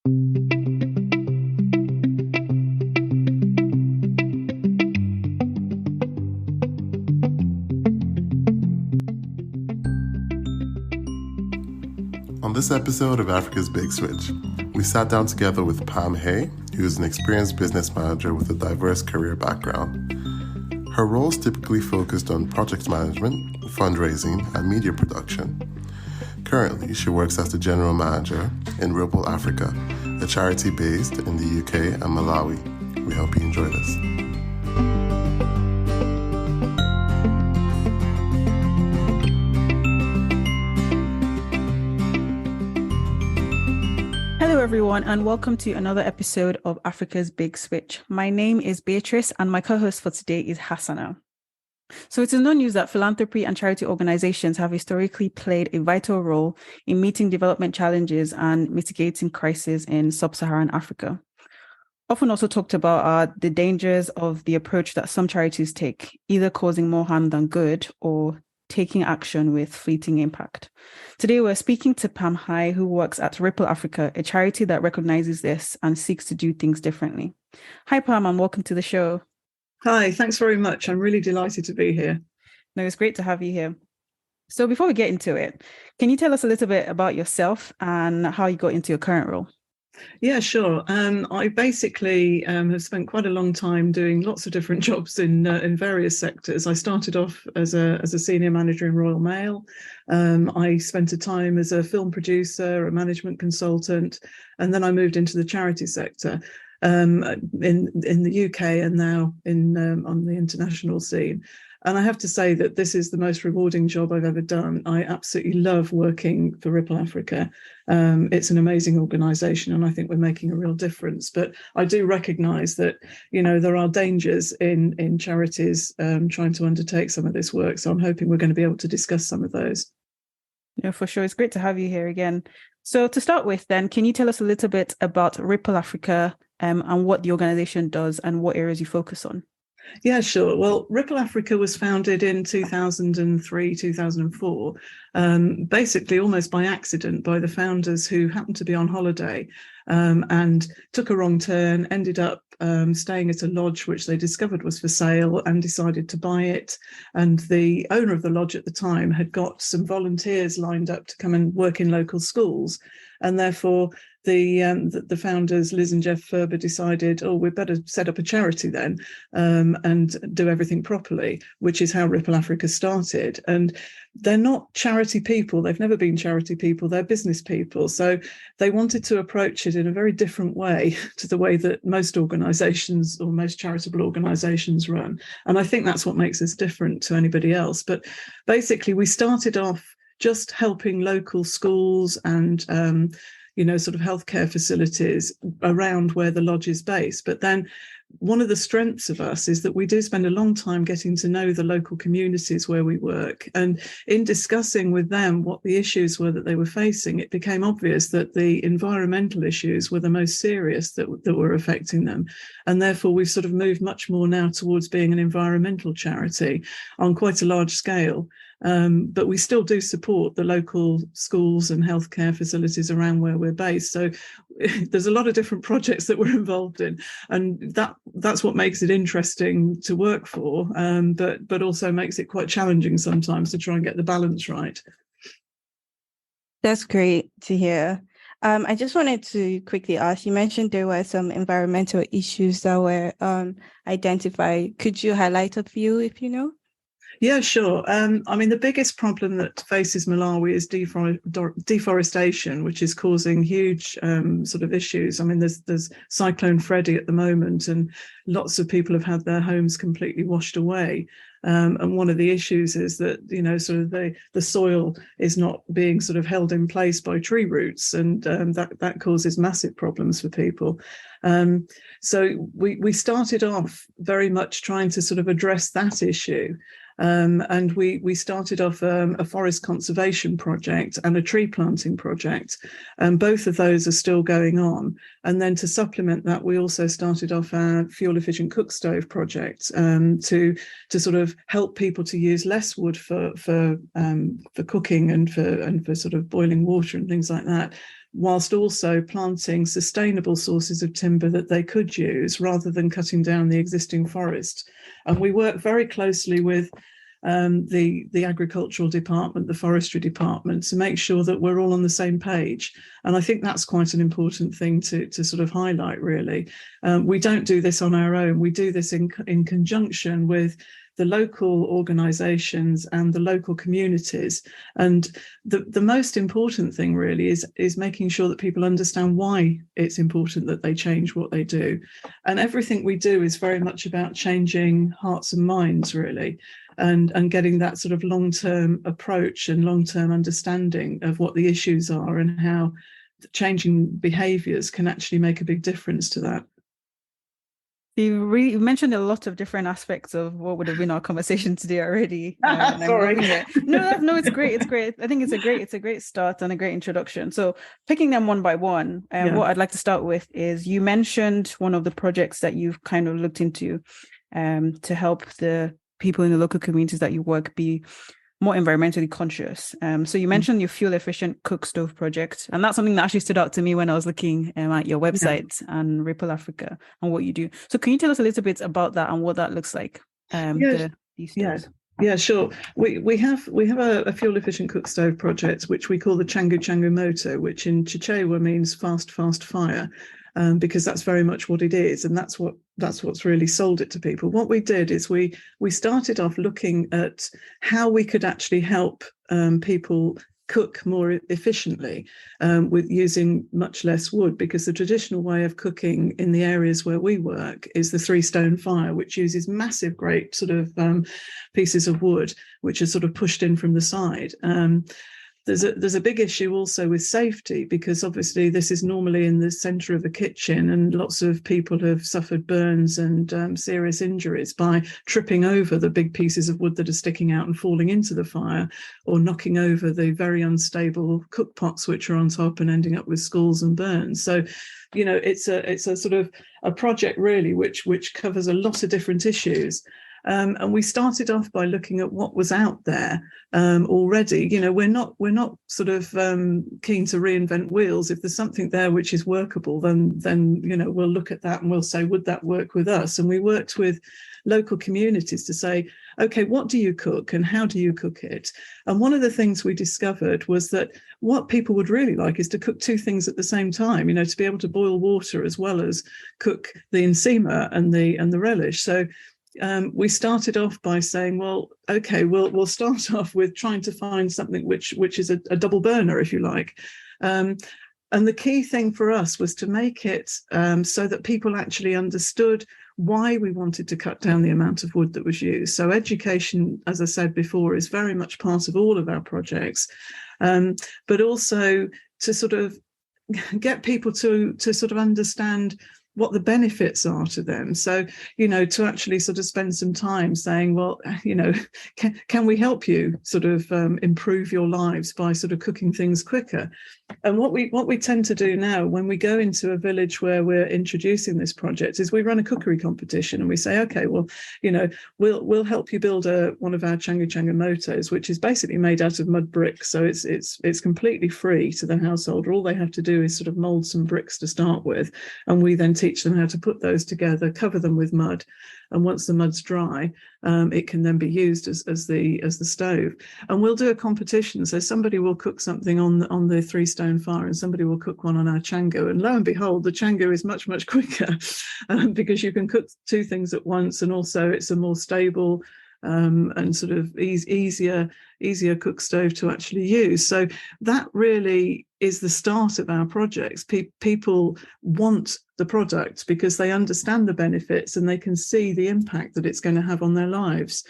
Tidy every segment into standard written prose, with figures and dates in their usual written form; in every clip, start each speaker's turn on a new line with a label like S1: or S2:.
S1: On this episode of Africa's Big Switch, we sat down together with Pam Hay, who is an experienced business manager with a diverse career background. Her roles typically focused on project management, fundraising, and media production. Currently, she works as the general manager in Ripple Africa, a charity based in the UK and Malawi. We hope you enjoy this.
S2: Hello, everyone, and welcome to another episode of Africa's Big Switch. My name is Beatrice, and my co-host for today is Hassana. So it is no news that philanthropy and charity organizations have historically played a vital role in meeting development challenges and mitigating crises in sub-Saharan Africa. Often also talked about are the dangers of the approach that some charities take, either causing more harm than good or taking action with fleeting impact. Today, we're speaking to Pam Hay, who works at Ripple Africa, a charity that recognizes this and seeks to do things differently. Hi, Pam, and welcome to the show.
S3: Hi, thanks very much. I'm really delighted to be here.
S2: No, it's great to have you here. So before we get into it, can you tell us a little bit about yourself and how you got into your current role?
S3: Yeah, sure. I basically have spent quite a long time doing lots of different jobs in various sectors. I started off as a senior manager in Royal Mail. I spent a time as a film producer, a management consultant, and then I moved into the charity sector in the UK and now on the international scene. And I have to say that this is the most rewarding job I've ever done. I absolutely love working for Ripple Africa. It's an amazing organisation, and I think we're making a real difference. But I do recognise that, there are dangers in charities trying to undertake some of this work. So I'm hoping we're going to be able to discuss some of those.
S2: Yeah, for sure. It's great to have you here again. So to start with, then, can you tell us a little bit about Ripple Africa and what the organisation does and what areas you focus on?
S3: Yeah, sure. Well, Ripple Africa was founded in 2003, 2004, basically almost by accident by the founders who happened to be on holiday and took a wrong turn, ended up staying at a lodge which they discovered was for sale and decided to buy it. And the owner of the lodge at the time had got some volunteers lined up to come and work in local schools. And therefore, the founders, Liz and Jeff Ferber, decided, we'd better set up a charity then and do everything properly, which is how Ripple Africa started. And they're not charity people. They've never been charity people. They're business people. So they wanted to approach it in a very different way to the way that most organisations or most charitable organisations run. And I think that's what makes us different to anybody else. But basically, we started off just helping local schools and sort of healthcare facilities around where the lodge is based. But then one of the strengths of us is that we do spend a long time getting to know the local communities where we work. And in discussing with them what the issues were that they were facing, it became obvious that the environmental issues were the most serious that were affecting them. And therefore, we've sort of moved much more now towards being an environmental charity on quite a large scale. But we still do support the local schools and healthcare facilities around where we're based. So there's a lot of different projects that we're involved in, and that's what makes it interesting to work for, but also makes it quite challenging sometimes to try and get the balance right.
S4: That's great to hear. I just wanted to quickly ask, you mentioned there were some environmental issues that were identified. Could you highlight a few if you know?
S3: Yeah, sure. The biggest problem that faces Malawi is deforestation, which is causing huge sort of issues. There's Cyclone Freddy at the moment, and lots of people have had their homes completely washed away. And one of the issues is that, sort of the soil is not being sort of held in place by tree roots, and that causes massive problems for people. So we started off very much trying to sort of address that issue. And we started off a forest conservation project and a tree planting project, and both of those are still going on. And then to supplement that, we also started off our fuel efficient cook stove project to sort of help people to use less wood for cooking and for sort of boiling water and things like that, whilst also planting sustainable sources of timber that they could use rather than cutting down the existing forest. And we work very closely with the agricultural department, the forestry department, to make sure that we're all on the same page. And I think that's quite an important thing to sort of highlight, really. We don't do this on our own. We do this in conjunction with the local organisations and the local communities. And the most important thing really is making sure that people understand why it's important that they change what they do. And everything we do is very much about changing hearts and minds, really, and getting that sort of long-term approach and long-term understanding of what the issues are and how changing behaviours can actually make a big difference to that.
S2: You mentioned a lot of different aspects of what would have been our conversation today already.
S3: Sorry.
S2: No, it's great. It's great. I think it's a great start and a great introduction. So picking them one by one, what I'd like to start with is you mentioned one of the projects that you've kind of looked into to help the people in the local communities that you work be more environmentally conscious. So you mentioned your fuel efficient cook stove project, and that's something that actually stood out to me when I was looking at your website and Ripple Africa and what you do. So can you tell us a little bit about that and what that looks like? These stoves?
S3: Yeah, sure. We have a fuel efficient cook stove project which we call the Changu Changu Moto, which in Chichewa means fast fire. Because that's very much what it is, and that's what's really sold it to people. What we did is we started off looking at how we could actually help people cook more efficiently with using much less wood, because the traditional way of cooking in the areas where we work is the 3-stone fire, which uses massive, great sort of pieces of wood, which are sort of pushed in from the side. There's a big issue also with safety, because obviously this is normally in the centre of a kitchen, and lots of people have suffered burns and serious injuries by tripping over the big pieces of wood that are sticking out and falling into the fire, or knocking over the very unstable cook pots which are on top and ending up with scalds and burns. So, you know, it's a sort of a project really which covers a lot of different issues. And we started off by looking at what was out there already. You know, we're not sort of keen to reinvent wheels. If there's something there which is workable, then you know, we'll look at that and we'll say, would that work with us? And we worked with local communities to say, okay, what do you cook and how do you cook it? And one of the things we discovered was that what people would really like is to cook two things at the same time, you know, to be able to boil water as well as cook the encima and the relish. So we started off by saying, well, okay, we'll start off with trying to find something which is a double burner, if you like. And the key thing for us was to make it so that people actually understood why we wanted to cut down the amount of wood that was used. So education, as I said before, is very much part of all of our projects, but also to sort of get people to sort of understand what the benefits are to them. So, you know, to actually sort of spend some time saying, well, you know, can we help you sort of improve your lives by sort of cooking things quicker? And what we tend to do now when we go into a village where we're introducing this project is we run a cookery competition and we say, okay, well, you know, we'll help you build one of our Changu Changu Motos, which is basically made out of mud bricks. So it's completely free to the householder. All they have to do is sort of mold some bricks to start with, and we then teach them how to put those together, cover them with mud, and once the mud's dry, it can then be used as the stove. And we'll do a competition. So somebody will cook something on the 3-stone fire, and somebody will cook one on our Changu. And lo and behold, the Changu is much quicker because you can cook two things at once, and also it's a more stable and sort of easier cook stove to actually use. So that really is the start of our projects. People want the product because they understand the benefits and they can see the impact that it's going to have on their lives.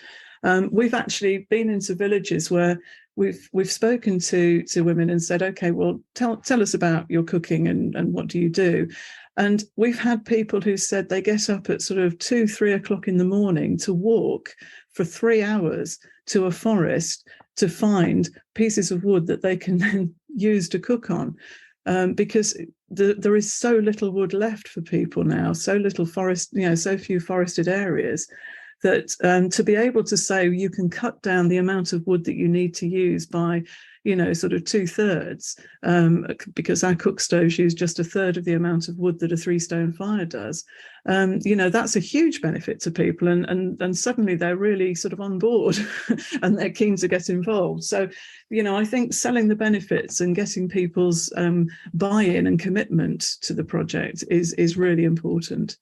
S3: We've actually been into villages where we've spoken to women and said, okay, well, tell us about your cooking and what do you do? And we've had people who said they get up at sort of 2-3 o'clock in the morning to walk for 3 hours to a forest to find pieces of wood that they can then use to cook on. Because there is so little wood left for people now, so little forest, you know, so few forested areas, that to be able to say you can cut down the amount of wood that you need to use by, sort of 2/3, because our cook stoves use just a third of the amount of wood that a 3-stone fire does. That's a huge benefit to people, and suddenly they're really sort of on board and they're keen to get involved. So, I think selling the benefits and getting people's buy-in and commitment to the project is really important.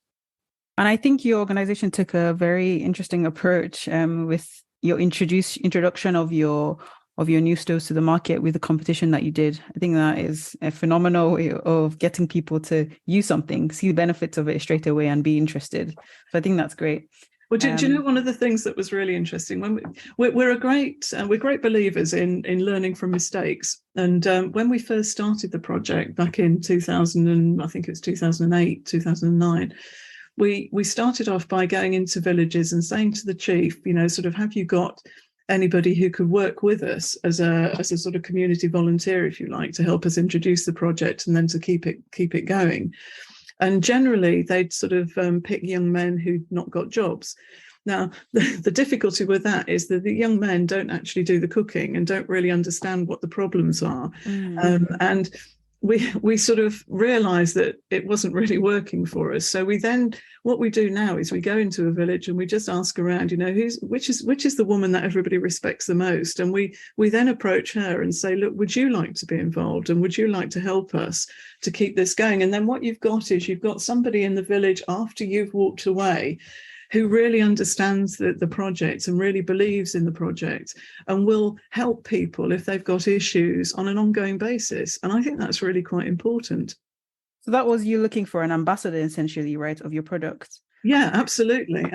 S2: And I think your organization took a very interesting approach with your introduction of your new stoves to the market with the competition that you did. I think that is a phenomenal way of getting people to use something, see the benefits of it straight away and be interested. So I think that's great.
S3: Well, do you know one of the things that was really interesting? When we're great believers in learning from mistakes, and when we first started the project back in 2000, and I think it was 2008, 2009. We started off by going into villages and saying to the chief, sort of, have you got anybody who could work with us as a sort of community volunteer, if you like, to help us introduce the project and then to keep it going. And generally, they'd sort of pick young men who'd not got jobs. Now, the difficulty with that is that the young men don't actually do the cooking and don't really understand what the problems are. And we sort of realized that it wasn't really working for us. So what we do now is we go into a village and we just ask around, which is the woman that everybody respects the most. And we then approach her and say, look, would you like to be involved? And would you like to help us to keep this going? And then what you've got somebody in the village after you've walked away who really understands the project and really believes in the project and will help people if they've got issues on an ongoing basis. And I think that's really quite important.
S2: So that was you looking for an ambassador, essentially, right, of your product?
S3: Yeah, absolutely.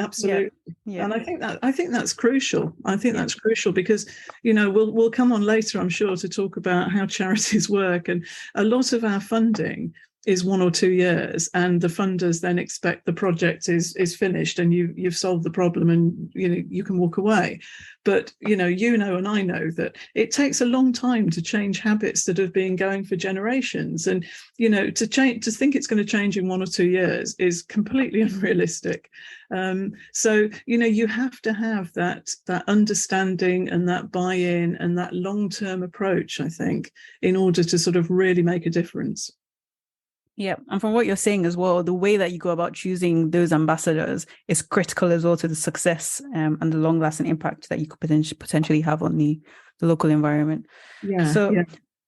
S2: Yeah.
S3: And I think that's crucial. I think that's crucial because, we'll come on later, I'm sure, to talk about how charities work. And a lot of our funding is 1 or 2 years, and the funders then expect the project is finished and you've solved the problem and you can walk away. But and I know that it takes a long time to change habits that have been going for generations, and to think it's going to change in 1 or 2 years is completely unrealistic. So you have to have that understanding and that buy-in and that long-term approach, I think, in order to sort of really make a difference.
S2: Yeah. And from what you're saying as well, the way that you go about choosing those ambassadors is critical as well to the success and the long lasting impact that you could potentially have on the local environment.
S3: Yeah.
S2: So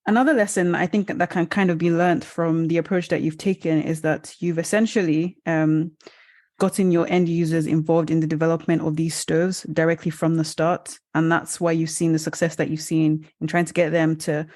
S2: another lesson I think that can kind of be learned from the approach that you've taken is that you've essentially gotten your end users involved in the development of these stoves directly from the start. And that's why you've seen the success that you've seen in trying to get them to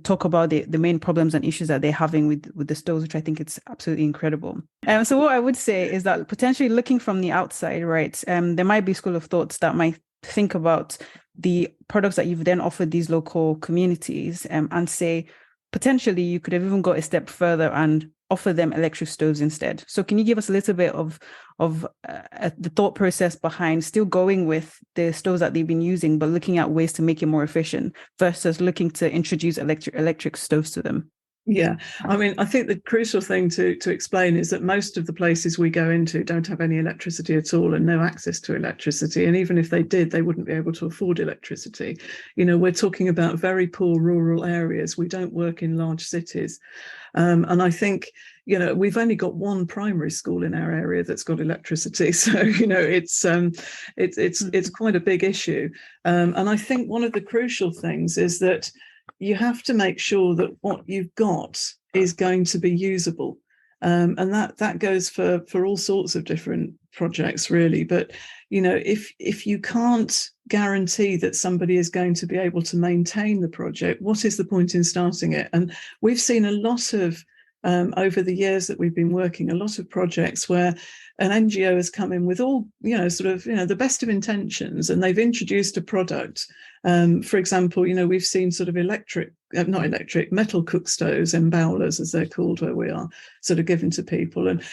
S2: talk about the main problems and issues that they're having with the stoves, which I think it's absolutely incredible. So what I would say is that potentially looking from the outside, right, there might be school of thoughts that might think about the products that you've then offered these local communities and say, potentially you could have even got a step further and offer them electric stoves instead. So can you give us a little bit of the thought process behind still going with the stoves that they've been using, but looking at ways to make it more efficient versus looking to introduce electric stoves to them?
S3: Yeah, I mean, I think the crucial thing to explain is that most of the places we go into don't have any electricity at all and no access to electricity. And even if they did, they wouldn't be able to afford electricity. We're talking about very poor rural areas. We don't work in large cities. And I think, we've only got one primary school in our area that's got electricity. So, it's quite a big issue. And I think one of the crucial things is that you have to make sure that what you've got is going to be usable. And that goes for all sorts of different projects, really. But, if you can't guarantee that somebody is going to be able to maintain the project, what is the point in starting it? And we've seen a lot of, over the years that we've been working, a lot of projects where an NGO has come in with all, the best of intentions, and they've introduced a product. For example, we've seen sort of electric not electric, metal cookstoves, embowlers as they're called where we are, sort of given to people. And,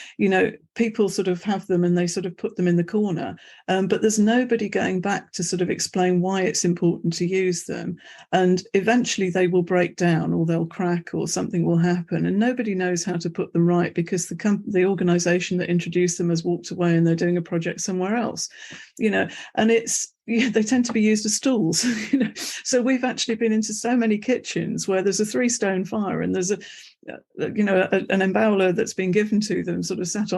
S3: people sort of have them and they sort of put them in the corner. But there's nobody going back to sort of explain why it's important to use them. And eventually they will break down or they'll crack or something will happen. And nobody knows how to put them right because the organisation that introduced them has walked away and they're doing a project somewhere else, and they tend to be used as stools. So we've actually been into so many kitchens where there's a 3-stone fire and there's an embowler that's been given to them sort of sat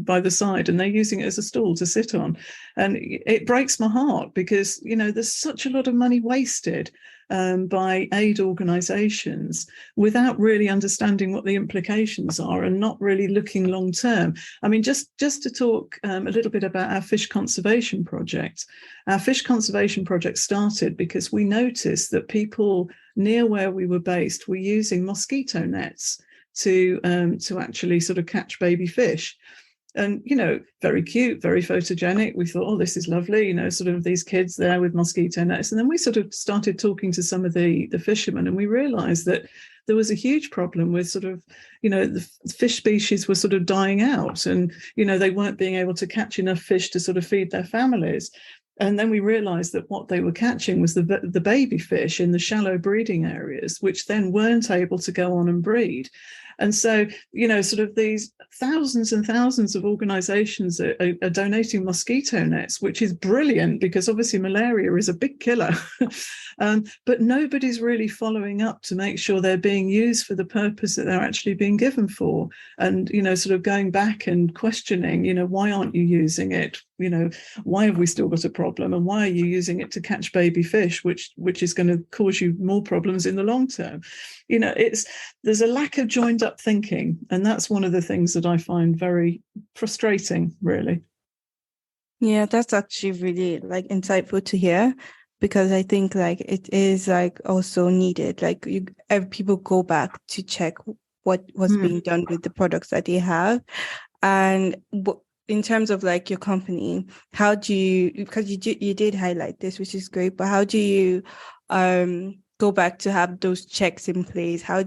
S3: by the side, and they're using it as a stool to sit on. And it breaks my heart because there's such a lot of money wasted by aid organisations without really understanding what the implications are and not really looking long term. I mean, just to talk a little bit about our fish conservation project. Our fish conservation project started because we noticed that people near where we were based were using mosquito nets to actually sort of catch baby fish. And, very cute, very photogenic. We thought, oh, this is lovely, sort of these kids there with mosquito nets. And then we sort of started talking to some of the fishermen, and we realized that there was a huge problem with sort of, the fish species were sort of dying out, and, they weren't being able to catch enough fish to sort of feed their families. And then we realized that what they were catching was the baby fish in the shallow breeding areas, which then weren't able to go on and breed. And so, sort of these thousands and thousands of organizations are donating mosquito nets, which is brilliant because obviously malaria is a big killer. But nobody's really following up to make sure they're being used for the purpose that they're actually being given for. And, sort of going back and questioning, why aren't you using it? Why have we still got a problem? And why are you using it to catch baby fish, which is going to cause you more problems in the long term? There's a lack of joined up thinking. And that's one of the things that I find very frustrating, really.
S4: Yeah, that's actually really insightful to hear, because I think it is also needed. People go back to check what was being done with the products that they have. And in terms of your company, how do you, because you did highlight this, which is great, but how do you go back to have those checks in place? How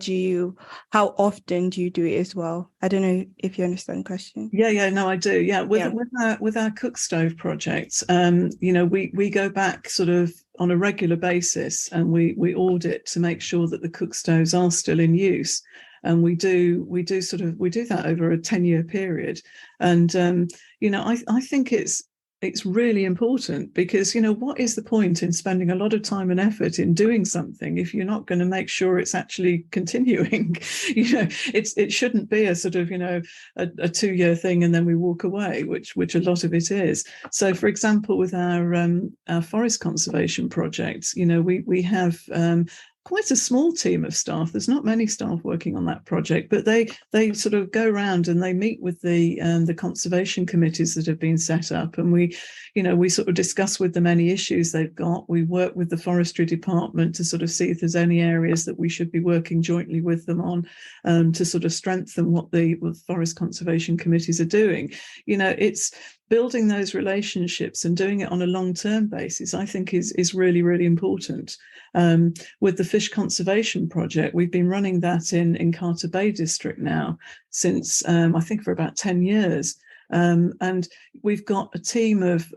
S4: often do you do it as well? I don't know if you understand the question.
S3: Yeah, no, I do. Yeah, with our cook stove project, we go back sort of on a regular basis, and we audit to make sure that the cook stoves are still in use. And we do that over a 10-year period. And I think it's really important because, what is the point in spending a lot of time and effort in doing something if you're not going to make sure it's actually continuing? It shouldn't be a sort of, a 2-year thing and then we walk away, which a lot of it is. So, for example, with our forest conservation projects, we have quite a small team of staff. There's not many staff working on that project, but they sort of go around and they meet with the conservation committees that have been set up, and we sort of discuss with them any issues they've got. We work with the forestry department to sort of see if there's any areas that we should be working jointly with them on, to sort of strengthen what the forest conservation committees are doing. It's building those relationships and doing it on a long-term basis, I think is really, really important. With the fish conservation project, we've been running that in Carter Bay district now since I think for about 10 years. And we've got a team of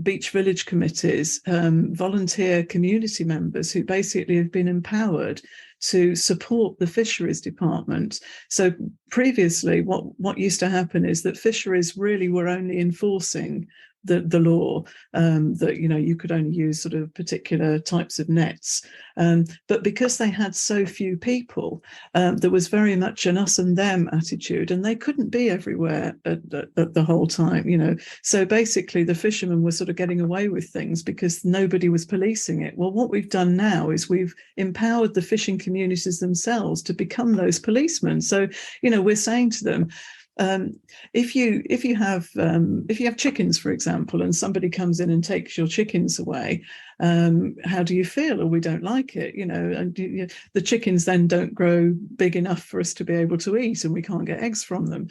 S3: beach village committees, volunteer community members who basically have been empowered to support the fisheries department. So previously, what used to happen is that fisheries really were only enforcing the law, that you could only use sort of particular types of nets, but because they had so few people, there was very much an us and them attitude, and they couldn't be everywhere at the whole time. So basically the fishermen were sort of getting away with things because nobody was policing it. Well, what we've done now is we've empowered the fishing communities themselves to become those policemen. So we're saying to them, if you have chickens, for example, and somebody comes in and takes your chickens away, how do you feel? Or we don't like it, and the chickens then don't grow big enough for us to be able to eat, and we can't get eggs from them.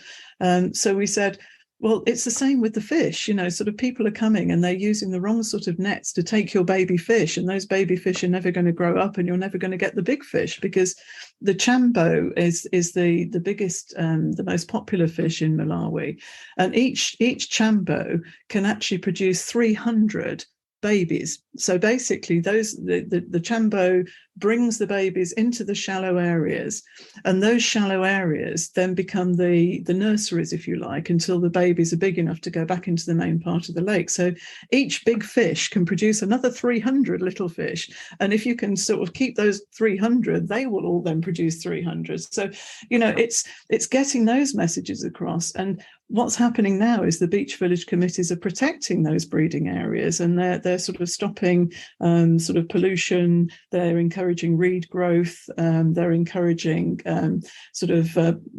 S3: So we said, Well, it's the same with the fish, sort of people are coming and they're using the wrong sort of nets to take your baby fish, and those baby fish are never going to grow up and you're never going to get the big fish, because the chambo is the biggest, the most popular fish in Malawi. And each chambo can actually produce 300 babies. So basically the chambo brings the babies into the shallow areas, and those shallow areas then become the nurseries, if you like, until the babies are big enough to go back into the main part of the lake. So each big fish can produce another 300 little fish, and if you can sort of keep those 300, they will all then produce 300. So it's getting those messages across. And what's happening now is the beach village committees are protecting those breeding areas, and they're sort of stopping sort of pollution. They're encouraging reed growth. They're encouraging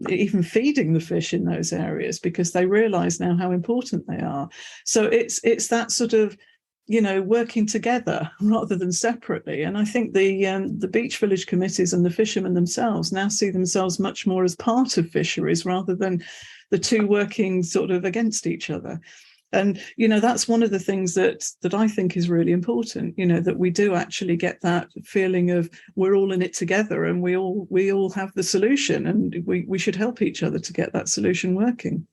S3: even feeding the fish in those areas, because they realise now how important they are. So it's that sort of working together rather than separately. And I think the beach village committees and the fishermen themselves now see themselves much more as part of fisheries rather than the two working sort of against each other. And that's one of the things that I think is really important, that we do actually get that feeling of we're all in it together, and we all have the solution, and we should help each other to get that solution working.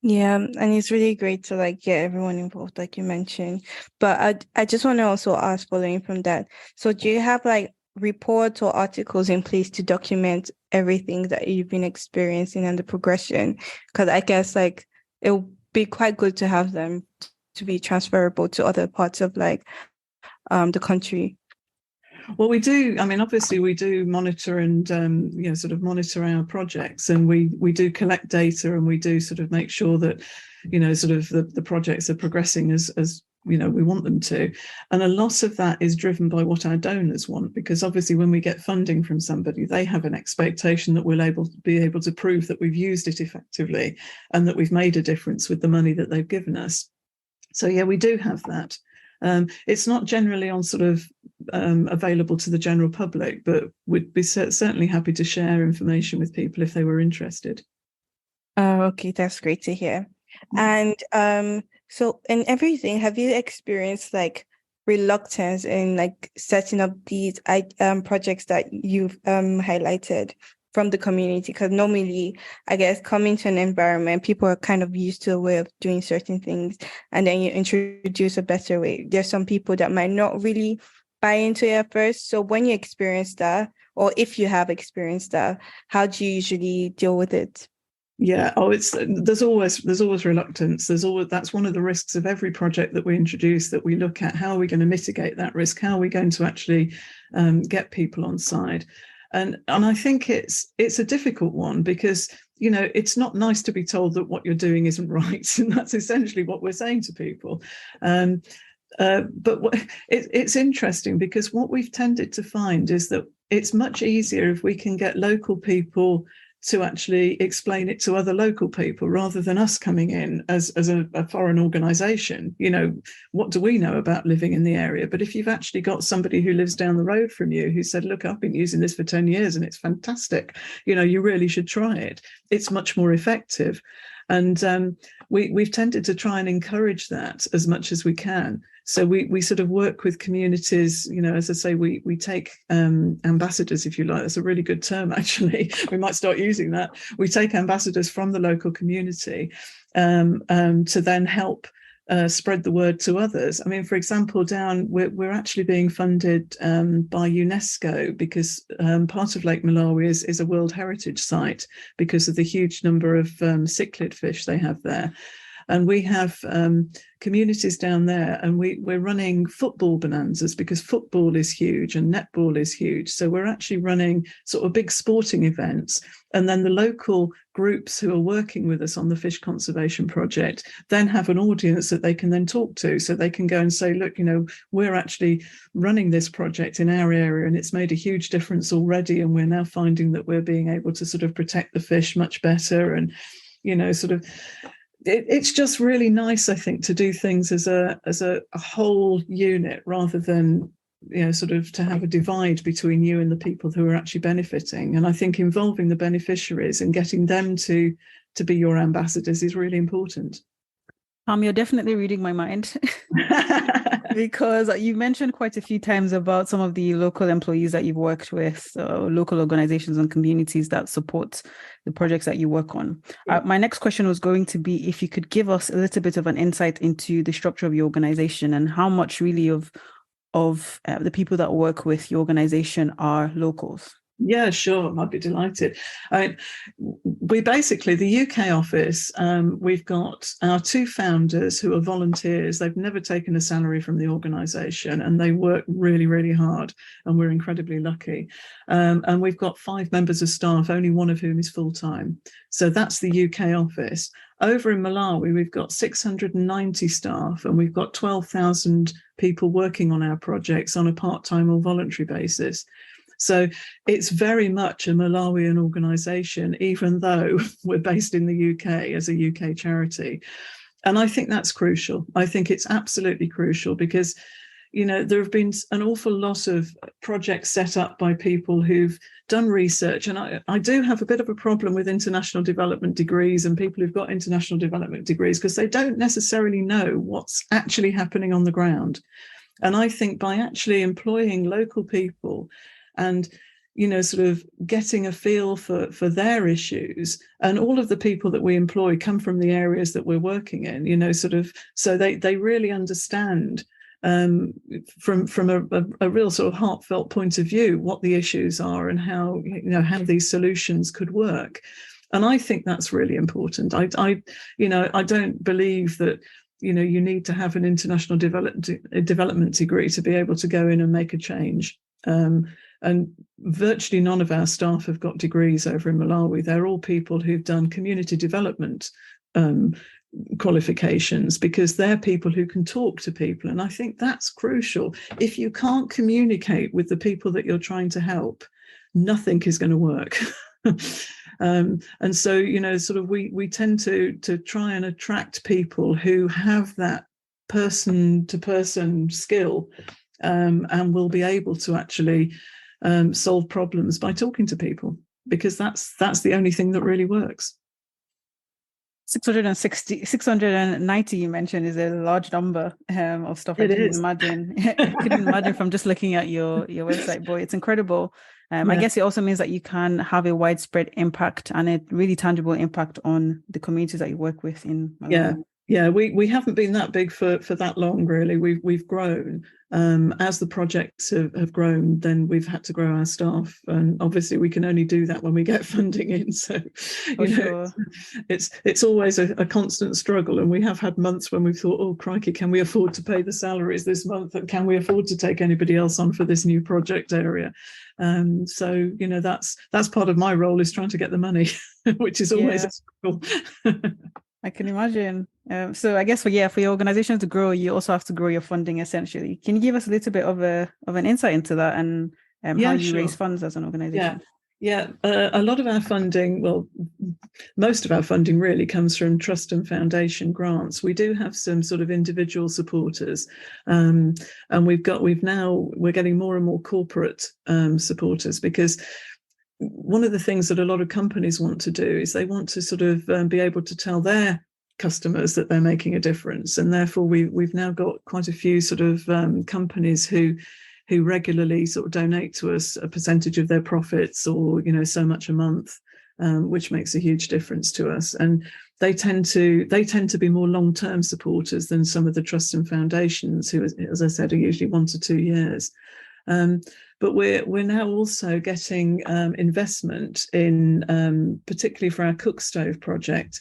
S4: Yeah, and it's really great to get everyone involved, like you mentioned. But I just want to also ask, following from that, so do you have reports or articles in place to document everything that you've been experiencing and the progression? Because I guess it'll be quite good to have them to be transferable to other parts of the country.
S3: Well, we do. I mean, obviously, we do monitor and sort of monitor our projects, and we do collect data, and we do sort of make sure that sort of the projects are progressing as we want them to. And a lot of that is driven by what our donors want, because obviously when we get funding from somebody, they have an expectation that we'll be able to prove that we've used it effectively and that we've made a difference with the money that they've given us. So yeah, we do have that. It's not generally on sort of available to the general public, but we'd be certainly happy to share information with people if they were interested.
S4: Okay, that's great to hear. And so in everything, have you experienced reluctance in setting up these projects that you've highlighted from the community? Because normally, I guess, coming to an environment, people are kind of used to a way of doing certain things, and then you introduce a better way. There's some people that might not really buy into it at first. So when you experience that, or if you have experienced that, how do you usually deal with it?
S3: Yeah, there's always reluctance. That's one of the risks of every project that we introduce, that we look at how are we going to mitigate that risk, how are we going to actually get people on side. And I think it's a difficult one, because it's not nice to be told that what you're doing isn't right, and that's essentially what we're saying to people. But it's interesting, because what we've tended to find is that it's much easier if we can get local people to actually explain it to other local people, rather than us coming in as a foreign organisation. What do we know about living in the area? But if you've actually got somebody who lives down the road from you who said, look, I've been using this for 10 years and it's fantastic, you really should try it, it's much more effective. And we've tended to try and encourage that as much as we can. So we sort of work with communities, as I say, we take ambassadors, if you like. That's a really good term, actually. We might start using that. We take ambassadors from the local community to then help spread the word to others. I mean, for example, we're actually being funded by UNESCO, because part of Lake Malawi is a World Heritage Site because of the huge number of cichlid fish they have there. And we have communities down there, and we're running football bonanzas, because football is huge and netball is huge. So we're actually running sort of big sporting events. And then the local groups who are working with us on the fish conservation project then have an audience that they can then talk to. So they can go and say, look, we're actually running this project in our area, and it's made a huge difference already. And we're now finding that we're being able to sort of protect the fish much better. And, sort of, it's just really nice, I think, to do things as a whole unit, rather than sort of to have a divide between you and the people who are actually benefiting. And I think involving the beneficiaries and getting them to to be your ambassadors is really important.
S2: You're definitely reading my mind. Because you mentioned quite a few times about some of the local employees that you've worked with, local organizations and communities that support the projects that you work on.
S3: Yeah.
S2: My next question was going to be if you could give us a little bit of an insight into the structure of your organization and how much really of the people that work with your organization are locals.
S3: Yeah, sure. I'd be delighted. We basically, the UK office, we've got our two founders who are volunteers. They've never taken a salary from the organisation and they work really, really hard. And we're incredibly lucky. And we've got 5 members of staff, only one of whom is full-time. So that's the UK office. Over in Malawi, we've got 690 staff and we've got 12,000 people working on our projects on a part-time or voluntary basis. So it's very much a Malawian organisation, even though we're based in the UK as a UK charity. And I think that's crucial. I think it's absolutely crucial because, you know, there have been an awful lot of projects set up by people who've done research. And I do have a bit of a problem with international development degrees and people who've got international development degrees because they don't necessarily know what's actually happening on the ground. And I think by actually employing local people and, you know, sort of getting a feel for their issues, and all of the people that we employ come from the areas that we're working in, you know, sort of, so they really understand from a real sort of heartfelt point of view what the issues are and how, you know, how these solutions could work. And I think that's really important. I don't believe that, you know, you need to have an international development degree to be able to go in and make a change. And virtually none of our staff have got degrees over in Malawi. They're all people who've done community development qualifications because they're people who can talk to people. And I think that's crucial. If you can't communicate with the people that you're trying to help, nothing is going to work. And so, you know, sort of we tend to try and attract people who have that person-to-person skill and will be able to actually solve problems by talking to people, because that's the only thing that really works.
S2: 690 you mentioned is a large number of stuff. I couldn't imagine from just looking at your website. Boy, it's incredible. I guess it also means that you can have a widespread impact and a really tangible impact on the communities that you work with in Malawi.
S3: Yeah, we haven't been that big for that long, really. We've grown. As the projects have grown, then we've had to grow our staff. And obviously we can only do that when we get funding in. So, it's always a constant struggle. And we have had months when we've thought, oh, crikey, can we afford to pay the salaries this month? And can we afford to take anybody else on for this new project area? So, you know, that's part of my role, is trying to get the money, which is always a struggle.
S2: I can imagine. So I guess for your organization to grow, you also have to grow your funding, essentially. Can you give us a little bit of an insight into that and how you raise funds as an organization?
S3: Yeah. A lot of our funding, well, most of our funding really comes from trust and foundation grants. We do have some sort of individual supporters, and we're getting more and more corporate supporters, because one of the things that a lot of companies want to do is they want to sort of be able to tell their customers that they're making a difference. And therefore we've now got quite a few sort of companies who regularly sort of donate to us a percentage of their profits, or, you know, so much a month, which makes a huge difference to us. And they tend to be more long-term supporters than some of the trusts and foundations, who, as I said, are usually 1 to 2 years. But we're now also getting investment in, particularly for our cookstove project,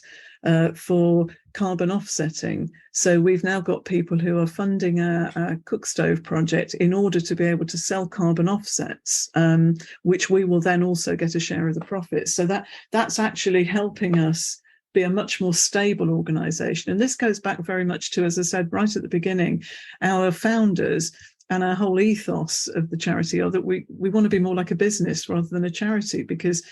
S3: for carbon offsetting. So we've now got people who are funding our cookstove project in order to be able to sell carbon offsets, which we will then also get a share of the profits. So that's actually helping us be a much more stable organisation. And this goes back very much to, as I said right at the beginning, our founders and our whole ethos of the charity are that we want to be more like a business rather than a charity, because,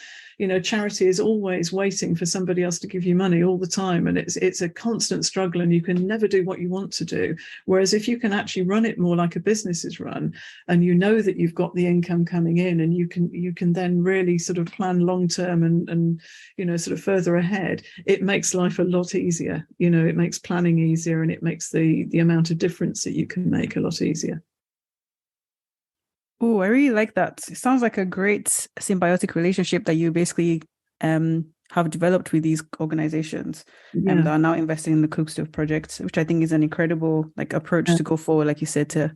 S3: charity is always waiting for somebody else to give you money all the time, and it's a constant struggle, and you can never do what you want to do. Whereas if you can actually run it more like a business is run, and you know that you've got the income coming in, and you can then really sort of plan long term and sort of further ahead, it makes life a lot easier. It makes planning easier, and it makes the amount of difference that you can make a lot easier.
S2: Oh, I really like that. It sounds like a great symbiotic relationship that you basically have developed with these organizations that are now investing in the Cookstove project, which I think is an incredible approach to go forward, like you said, to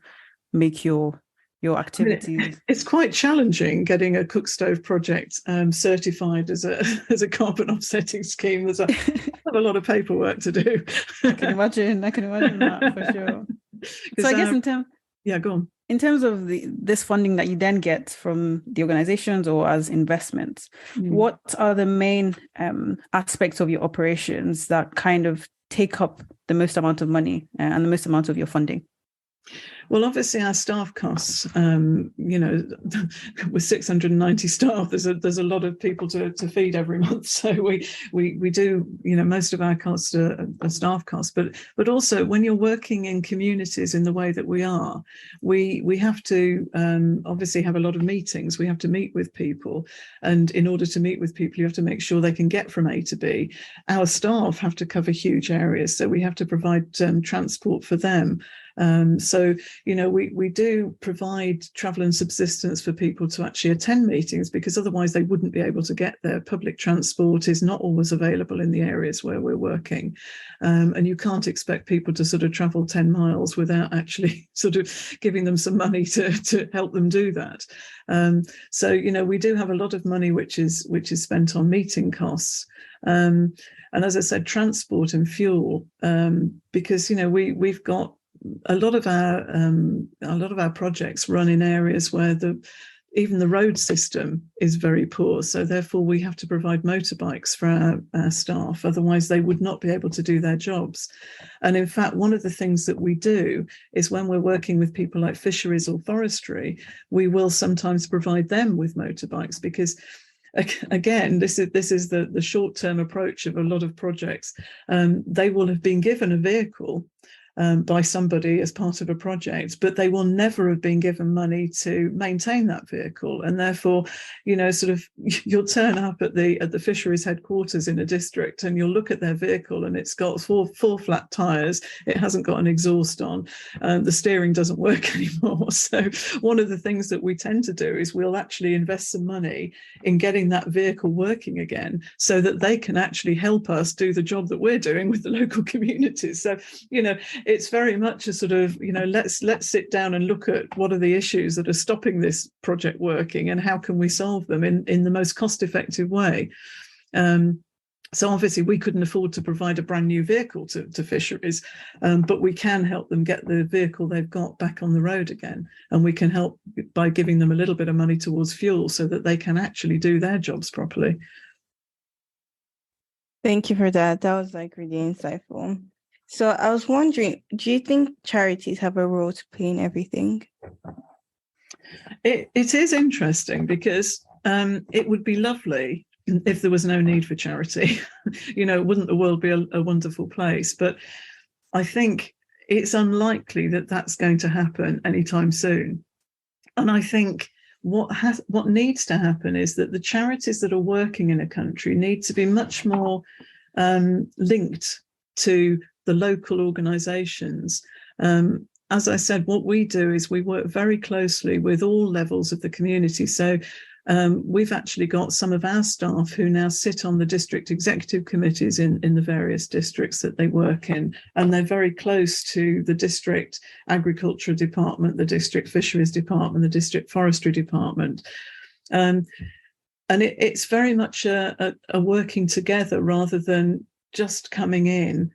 S2: make your activities.
S3: It's quite challenging getting a Cookstove project certified as a carbon offsetting scheme. There's a lot of paperwork to do.
S2: I can imagine that for sure. So I guess
S3: go on.
S2: In terms of this funding that you then get from the organizations or as investments, what are the main aspects of your operations that kind of take up the most amount of money and the most amount of your funding?
S3: Well, obviously our staff costs, with 690 staff, there's a lot of people to feed every month. So we do, most of our costs are staff costs, but also when you're working in communities in the way that we are, we have to obviously have a lot of meetings. We have to meet with people, and in order to meet with people, you have to make sure they can get from A to B. Our staff have to cover huge areas, so we have to provide transport for them. So we do provide travel and subsistence for people to actually attend meetings, because otherwise they wouldn't be able to get there. Public transport is not always available in the areas where we're working, and you can't expect people to sort of travel 10 miles without actually sort of giving them some money to help them do that. So we do have a lot of money which is spent on meeting costs. And as I said, transport and fuel, because we've got a lot of our projects run in areas where even the road system is very poor. So therefore we have to provide motorbikes for our staff. Otherwise they would not be able to do their jobs. And in fact, one of the things that we do is when we're working with people like fisheries or forestry, we will sometimes provide them with motorbikes, because again, this is the short-term approach of a lot of projects. They will have been given a vehicle by somebody as part of a project, but they will never have been given money to maintain that vehicle. And therefore, sort of you'll turn up at the fisheries headquarters in a district and you'll look at their vehicle and it's got four flat tires. It hasn't got an exhaust on. The steering doesn't work anymore. So one of the things that we tend to do is we'll actually invest some money in getting that vehicle working again, so that they can actually help us do the job that we're doing with the local communities. So, it's very much a sort of, let's sit down and look at what are the issues that are stopping this project working and how can we solve them in the most cost-effective way. So obviously we couldn't afford to provide a brand new vehicle to fisheries, but we can help them get the vehicle they've got back on the road again. And we can help by giving them a little bit of money towards fuel so that they can actually do their jobs properly.
S4: Thank you for that. That was really insightful. So I was wondering, do you think charities have a role to play in everything?
S3: It is interesting, because it would be lovely if there was no need for charity. Wouldn't the world be a wonderful place? But I think it's unlikely that that's going to happen anytime soon. And I think what needs to happen is that the charities that are working in a country need to be much more linked to the local organisations. As I said, what we do is we work very closely with all levels of the community. So we've actually got some of our staff who now sit on the district executive committees in the various districts that they work in, and they're very close to the district agriculture department, the district fisheries department, the district forestry department. And it's very much a working together rather than just coming in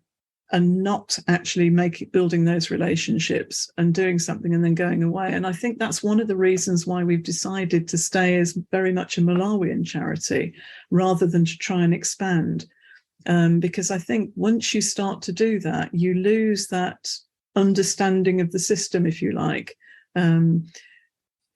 S3: and not actually building those relationships and doing something and then going away. And I think that's one of the reasons why we've decided to stay as very much a Malawian charity rather than to try and expand. Because I think once you start to do that, you lose that understanding of the system, if you like, at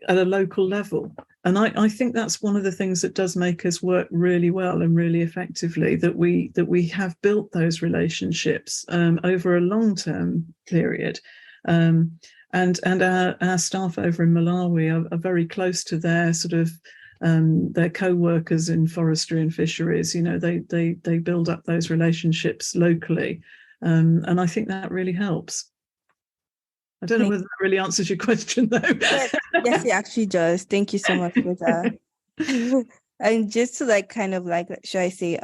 S3: a local level. And I think that's one of the things that does make us work really well and really effectively, that we have built those relationships over a long-term period. And our staff over in Malawi are very close to their sort of their co-workers in forestry and fisheries. They build up those relationships locally. And I think that really helps. I don't know whether that really answers your question, though.
S4: Yes, it actually does. Thank you so much for that. And just to should I say,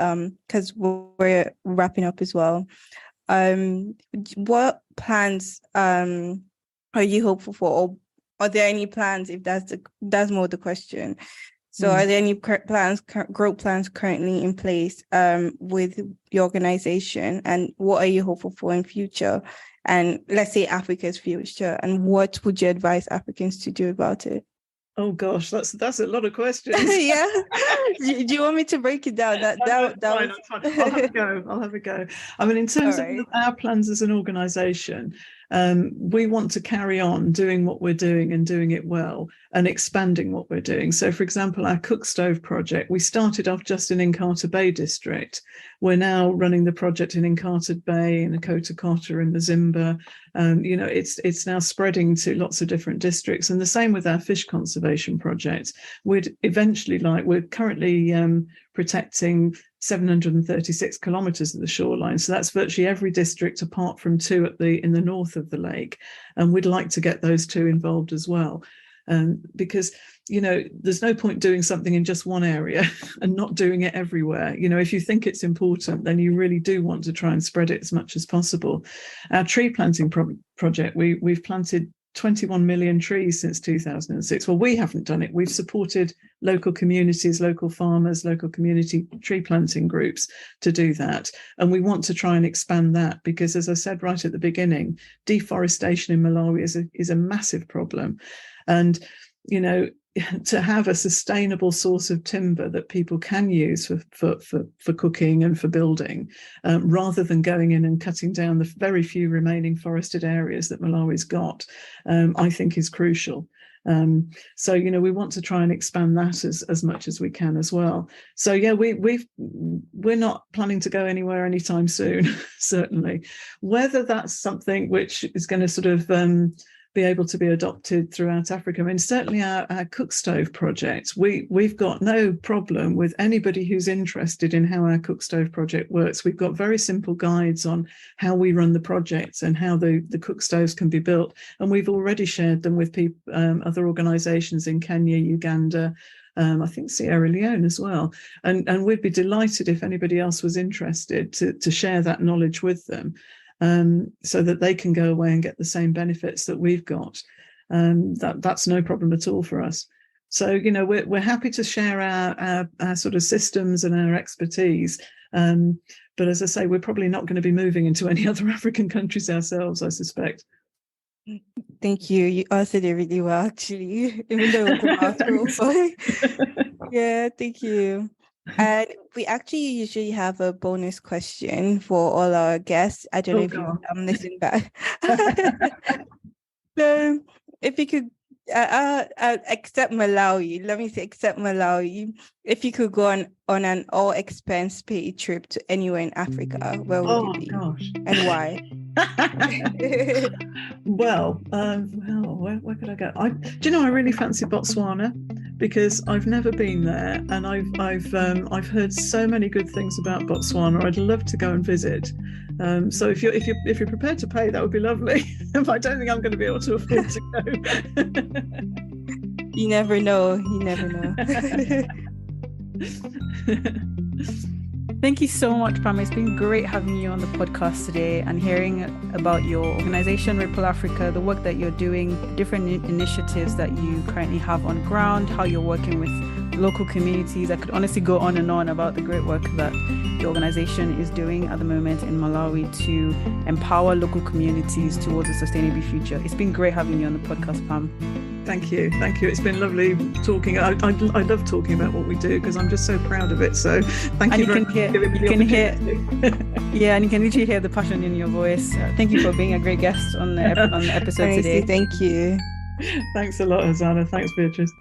S4: because we're wrapping up as well. What plans are you hopeful for, or are there any plans? If that's more the question. So, are there any growth plans currently in place with the organization, and what are you hopeful for in future? And let's say Africa's future, and what would you advise Africans to do about it?
S3: Oh gosh, that's a lot of questions.
S4: Yeah. Do you want me to break it down? That's fine.
S3: I'll have a go. I mean, in terms of our plans as an organisation, we want to carry on doing what we're doing and doing it well and expanding what we're doing. So, for example, our cook stove project, we started off just in Inkatha Bay district. We're now running the project in Inkatha Bay, in Kota Kota, in Mazimba. It's now spreading to lots of different districts. And the same with our fish conservation project. We're currently protecting 736 kilometres of the shoreline. So that's virtually every district apart from two in the north of the lake. And we'd like to get those two involved as well. Because, there's no point doing something in just one area and not doing it everywhere. If you think it's important, then you really do want to try and spread it as much as possible. Our tree planting project, we've planted 21 million trees since 2006. Well, we haven't done it. We've supported local communities, local farmers, local community tree planting groups to do that. And we want to try and expand that because, as I said right at the beginning, deforestation in Malawi is a massive problem. And, to have a sustainable source of timber that people can use for cooking and for building, rather than going in and cutting down the very few remaining forested areas that Malawi's got, I think is crucial. So, we want to try and expand that as much as we can as well. So, yeah, we're not planning to go anywhere anytime soon, certainly. Whether that's something which is going to sort of be able to be adopted throughout Africa. I mean, certainly our cook stove project, we've got no problem with anybody who's interested in how our cook stove project works. We've got very simple guides on how we run the projects and how the cook stoves can be built. And we've already shared them with other organisations in Kenya, Uganda, I think Sierra Leone as well. And we'd be delighted if anybody else was interested to share that knowledge with them. So that they can go away and get the same benefits that we've got. That's no problem at all for us. So, we're happy to share our sort of systems and our expertise. But as I say, we're probably not going to be moving into any other African countries ourselves, I suspect.
S4: Thank you. You answered it really well, actually, even though it was a mouthful. Yeah, thank you. And we actually usually have a bonus question for all our guests. I don't know if you listen back. So if you could, except Malawi, let me say except Malawi, if you could go on an all-expense paid trip to anywhere in Africa, where would it be? Gosh. And why?
S3: Well, where could I go? I really fancy Botswana because I've never been there, and I've heard so many good things about Botswana. I'd love to go and visit. So if you're prepared to pay, that would be lovely. But I don't think I'm going to be able to afford to go.
S4: You never know.
S2: Thank you so much, Pam. It's been great having you on the podcast today and hearing about your organization, Ripple Africa, the work that you're doing, different initiatives that you currently have on ground, how you're working with local communities. I could honestly go on and on about the great work that the organization is doing at the moment in Malawi to empower local communities towards a sustainable future. It's been great having you on the podcast, Pam.
S3: Thank you. It's been lovely talking. I love talking about what we do because I'm just so proud of it. So thank you very much.
S2: Yeah, and you can literally hear the passion in your voice. Thank you for being a great guest on the episode today.
S4: Thank you.
S3: Thanks a lot, Hosanna. Thanks, Beatrice.